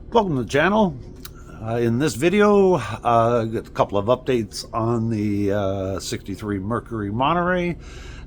Welcome to the channel. In this video, got a couple of updates on the 63 Mercury Monterey,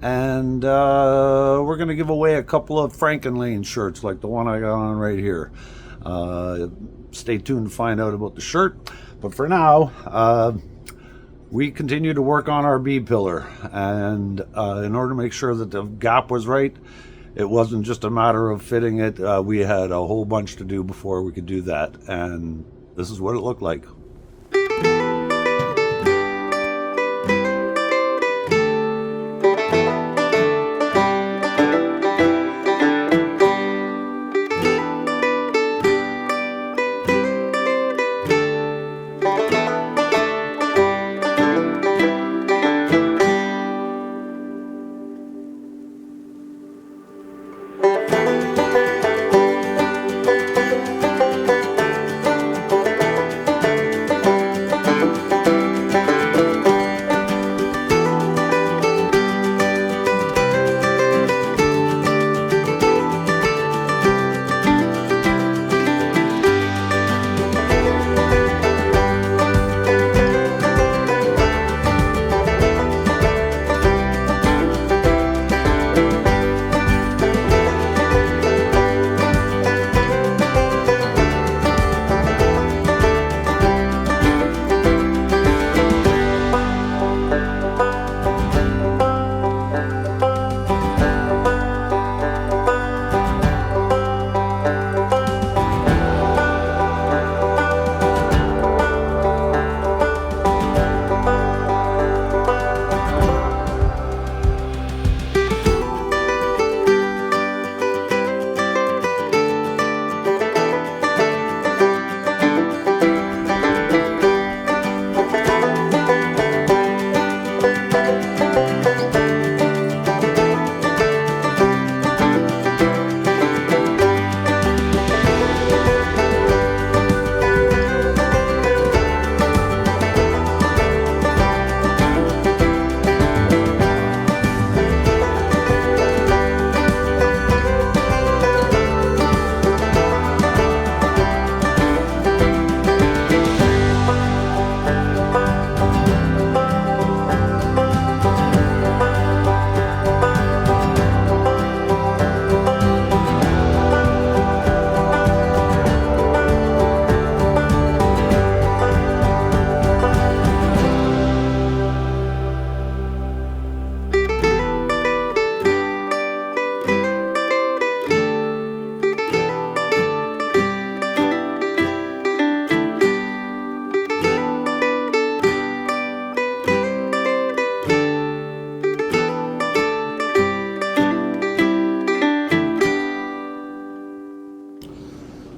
and we're going to give away a couple of Frankenlane shirts like the one I got on right here. Stay tuned to find out about the shirt, but for now, we continue to work on our B pillar, and in order to make sure that the gap was right, it wasn't just a matter of fitting it. We had a whole bunch to do before we could do that, and this is what it looked like.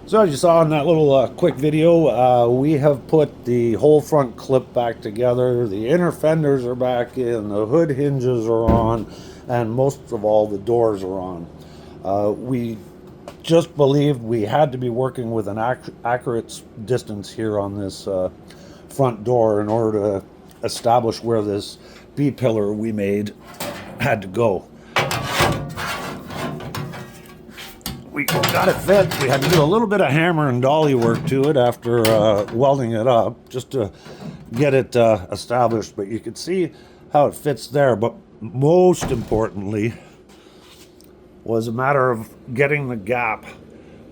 So as you saw in that little quick video, we have put the whole front clip back together. The inner fenders are back in, the hood hinges are on, and most of all the doors are on. We just believed we had to be working with an accurate distance here on this front door in order to establish where this B pillar we made had to go. We got it fit. We had to do a little bit of hammer and dolly work to it after welding it up just to get it established, but you can see how it fits there. But most importantly was a matter of getting the gap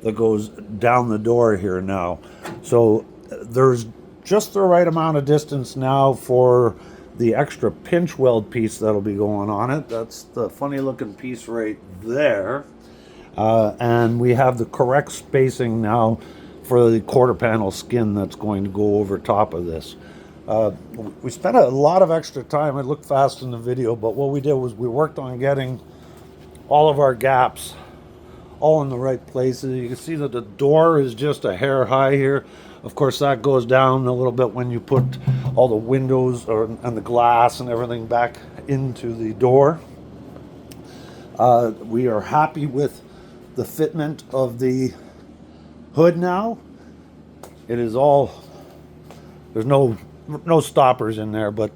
that goes down the door here now. So there's just the right amount of distance now for the extra pinch weld piece that'll be going on it. That's the funny looking piece right there. And we have the correct spacing now for the quarter panel skin that's going to go over top of this. We spent a lot of extra time. It looked fast in the video, but what we did was we worked on getting all of our gaps all in the right places. You can see that the door is just a hair high here. Of course, that goes down a little bit when you put all the windows and the glass and everything back into the door. We are happy with the fitment of the hood now. It is all, there's no stoppers in there, but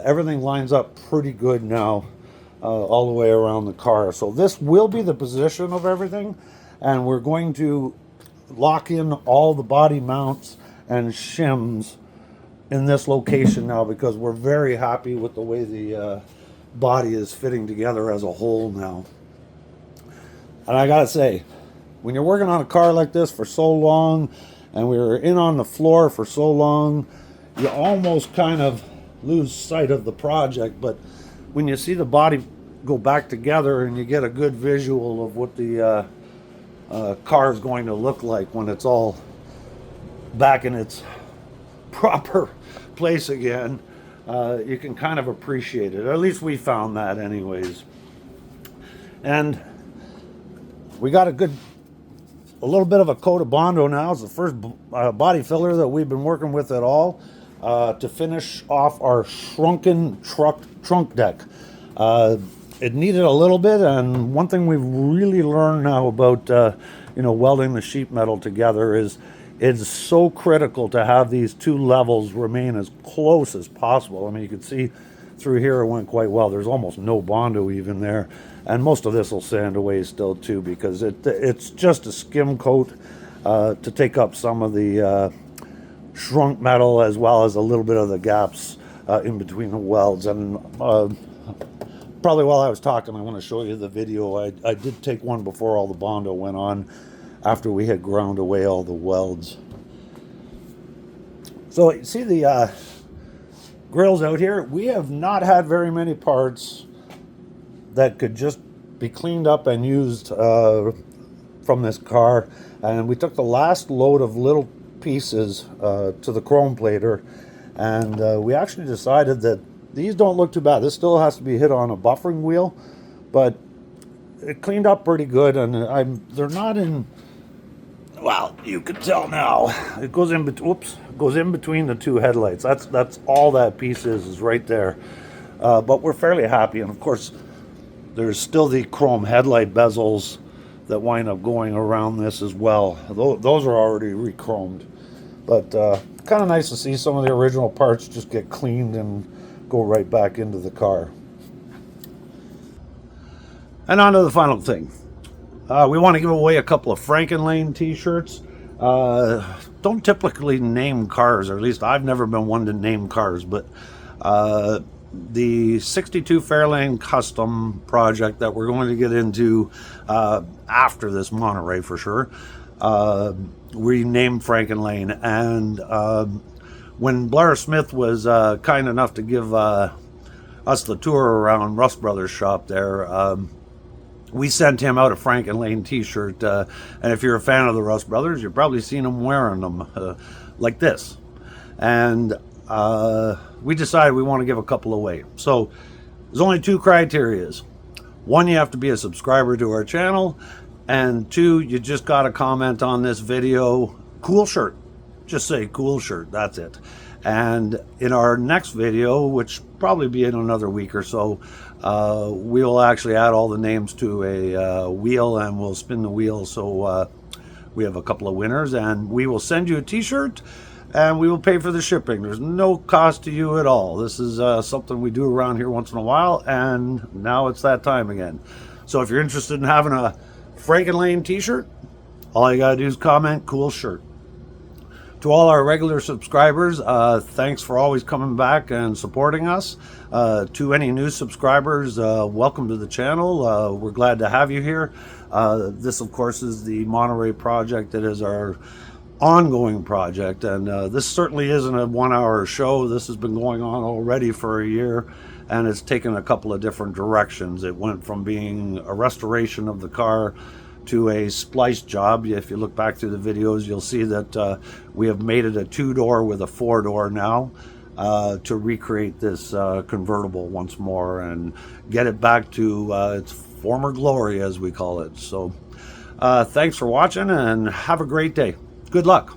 everything lines up pretty good now all the way around the car. So this will be the position of everything, and we're going to lock in all the body mounts and shims in this location now, because we're very happy with the way the body is fitting together as a whole now. And I gotta say, when you're working on a car like this for so long, and we were in on the floor for so long, you almost kind of lose sight of the project. But when you see the body go back together and you get a good visual of what the car is going to look like when it's all back in its proper place again, you can kind of appreciate it. At least we found that anyways. And we got a little bit of a coat of Bondo now. It's the first body filler that we've been working with at all to finish off our shrunken trunk deck. It needed a little bit, and one thing we've really learned now about welding the sheet metal together is it's so critical to have these two levels remain as close as possible. I mean, you can see through here it went quite well. There's almost no Bondo even there, and most of this will sand away still too, because it's just a skim coat to take up some of the shrunk metal, as well as a little bit of the gaps in between the welds. And probably while I was talking, I want to show you the video. I did take one before all the Bondo went on, after we had ground away all the welds. So you see the grills out here. We have not had very many parts that could just be cleaned up and used from this car. And we took the last load of little pieces to the chrome plater, and we actually decided that these don't look too bad. This still has to be hit on a buffering wheel, but it cleaned up pretty good. And they're not in, well, you can tell now. It goes in between the two headlights. That's all that piece is right there. But we're fairly happy. And of course, there's still the chrome headlight bezels that wind up going around this as well. Those are already re-chromed. But kind of nice to see some of the original parts just get cleaned and go right back into the car. And on to the final thing. We want to give away a couple of Frankenlane t-shirts. Don't typically name cars, or at least I've never been one to name cars, but the 62 Fairlane Custom project that we're going to get into after this Monterey for sure, we named Frankenlane. And when Blair Smith was kind enough to give us the tour around Rust Brothers shop there, we sent him out a Frankenlane t-shirt, and if you're a fan of the Rust Brothers, you've probably seen him wearing them like this. And we decided we want to give a couple away. So there's only two criterias. One, you have to be a subscriber to our channel, and two, you just got to comment on this video, cool shirt. Just say cool shirt, that's it. And in our next video, which probably be in another week or so, we'll actually add all the names to a wheel, and we'll spin the wheel. So we have a couple of winners, and we will send you a t-shirt, and we will pay for the shipping. There's no cost to you at all. This is something we do around here once in a while, and now it's that time again. So if you're interested in having a Frankenlane t-shirt, all you gotta do is comment cool shirt. To all our regular subscribers, thanks for always coming back and supporting us. To any new subscribers, welcome to the channel. We're glad to have you here. This, of course, is the Monterey project. That is our ongoing project, and this certainly isn't a 1 hour show. This has been going on already for a year, and it's taken a couple of different directions. It went from being a restoration of the car to a splice job. If you look back through the videos, you'll see that we have made it a 2-door with a 4-door now, to recreate this convertible once more and get it back to its former glory, as we call it. So thanks for watching, and have a great day. Good luck.